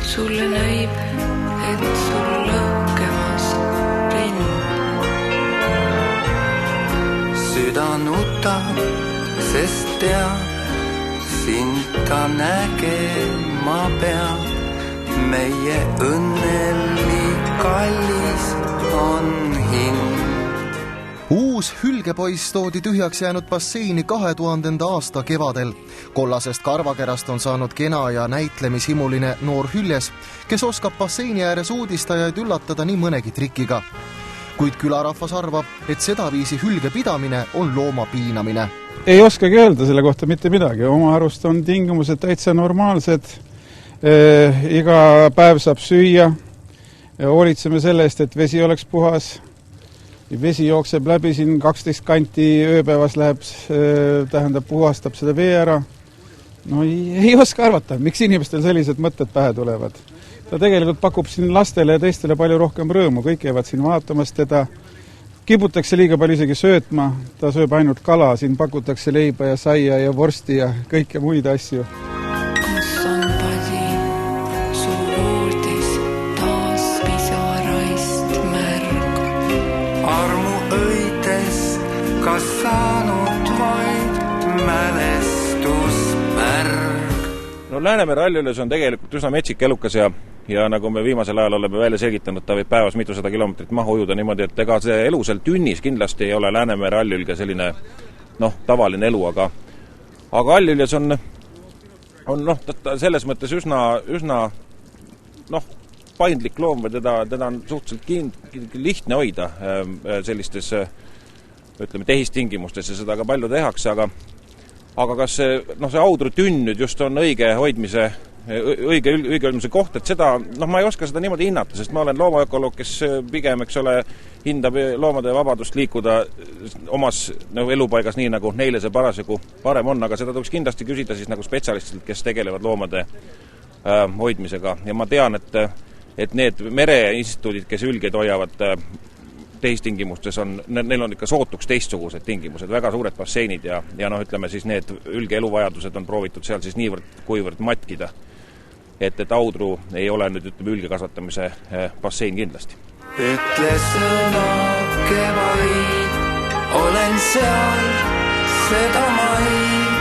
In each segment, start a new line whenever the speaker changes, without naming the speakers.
sulle näib, et sul lõhkemas rind. Süda nutab, sest teab, sind ta nägema peab. Meie õnnelik kallis on hind.
Uus hülgepoiss toodi tühjaks jäänud basseini 2000. aasta kevadel. Kollasest karvakerast on saanud kena ja näitlemishimuline noor hüljes, kes oskab basseini ääres uudistajaid üllatada nii mõnegi trikiga. Kuid külarahvas arvab, et sedaviisi hülge pidamine on looma piinamine.
Ei oskagi öelda selle kohta mitte midagi. Oma arust on tingimused täitsa normaalsed. Iga päev saab süüa. Hoolitseme selle eest, et vesi oleks puhas. Vesi jookseb läbi siin 12 kanti ööpäevas läheb, tähendab puhastab seda vee ära. No ei oska arvata, miks inimestel sellised mõtted pähe tulevad. Ta tegelikult pakub siin lastele ja teistele palju rohkem rõõmu, kõik jäävad siin vaatamas teda. Kibutakse liiga palju isegi söötma, ta sööb ainult kala, siin pakutakse leiba ja saia ja vorsti ja kõike muid asju.
Kas saanud vaid mälestusmärg?
No Läänemere ralljules on tegelikult üsna metsik elukas ja nagu me viimasel ajal oleme välja selgitanud, ta võib päevas mitusada kilomeetrit maha ujuda niimoodi, et ega see elu seal tünnis kindlasti ei ole Läänemere rallülge selline tavaline elu, aga ralljules on selles mõttes üsna paindlik loom või teda on suhteliselt lihtne hoida sellistes ütleme tehistingimustes ja seda ka palju tehakse, aga kas see audru tünn nüüd just on õige hoidmise koht, et seda, ma ei oska seda niimoodi hinnata, sest ma olen loomaökoloog, kes pigem, eks ole, hindab loomade vabadust liikuda omas elupaigas nii, nagu neile see parasjagu parem on, aga seda tuleks kindlasti küsida siis nagu spetsialistidelt, kes tegelevad loomade hoidmisega. Ja ma tean, et need mereinstituudid, kes ülgeid hoiavad tehistingimustes neil on ikka sootuks teistsugused tingimused, väga suured basseinid ja ütleme siis need ülge eluvajadused on proovitud seal siis niivõrd kuivõrd matkida, et audru ei ole nüüd ütleme ülge kasvatamise bassein kindlasti.
Ütle sõna kevaid, olen seal seda maid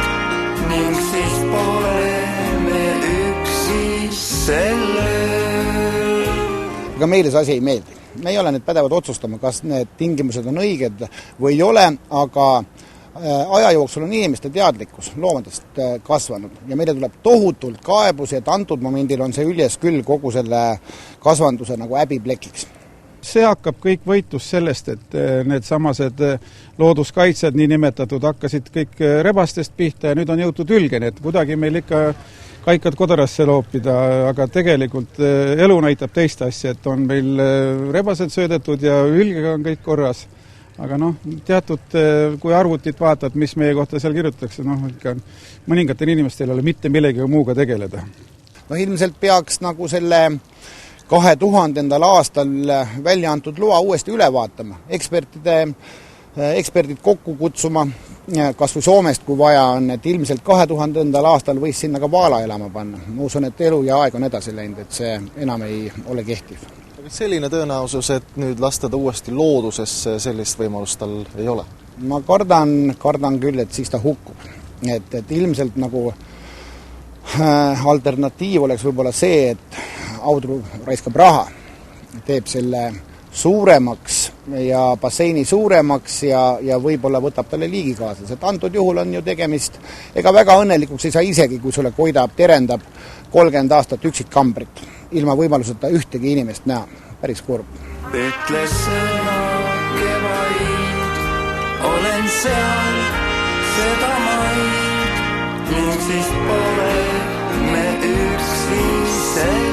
ning siis pole me üksi selle.
Aga meile see asi ei meeldi. Me ei ole need pädevad otsustama, kas need tingimused on õiged või ei ole, aga aja jooksul on inimeste teadlikkus loomadest kasvanud ja meile tuleb tohutult kaebusi, et antud momendil on see üljes küll kogu selle kasvanduse nagu häbiplekiks.
See hakkab kõik võitlus sellest, et need samased looduskaitsjad nii nimetatud hakkasid kõik rebastest pihta ja nüüd on jõutud ülgeni, et kuidagi meil ikka kaikad kodarasse loopida, aga tegelikult elu näitab teist asja, et on meil rebased söödetud ja ülgega on kõik korras. Aga teatud, kui arvutit vaatad, mis meie kohta seal kirjutatakse, ikka mõningatel inimestel ei ole mitte millegi muuga tegeleda.
Ilmselt peaks nagu selle 2000. aastal välja antud loa uuesti üle vaatama. Eksperdid kokku kutsuma, kas või Soomest, kui vaja on, et ilmselt 2000. aastal võis sinna ka vaala elama panna. Ma usun, et elu ja aeg on edasi läinud, et see enam ei ole kehtiv.
Selline tõenäosus, et nüüd lastada uuesti loodusesse, sellist võimalust tal ei ole?
Ma kardan küll, et siis ta hukkub. Et ilmselt nagu alternatiiv oleks võib-olla see, et audru raiskab raha, teeb selle suuremaks ja basseini suuremaks ja võib-olla võtab talle liigi kaasas. Et antud juhul on ju tegemist, ega väga õnnelikuks ei saa isegi, kui sulle koidab, terendab 30 aastat üksikkambrit, ilma võimaluseta ühtegi inimest näha. Päris kurb.
Ütle sõna kevaid, olen seal seda maid ning siis pole me üksi see.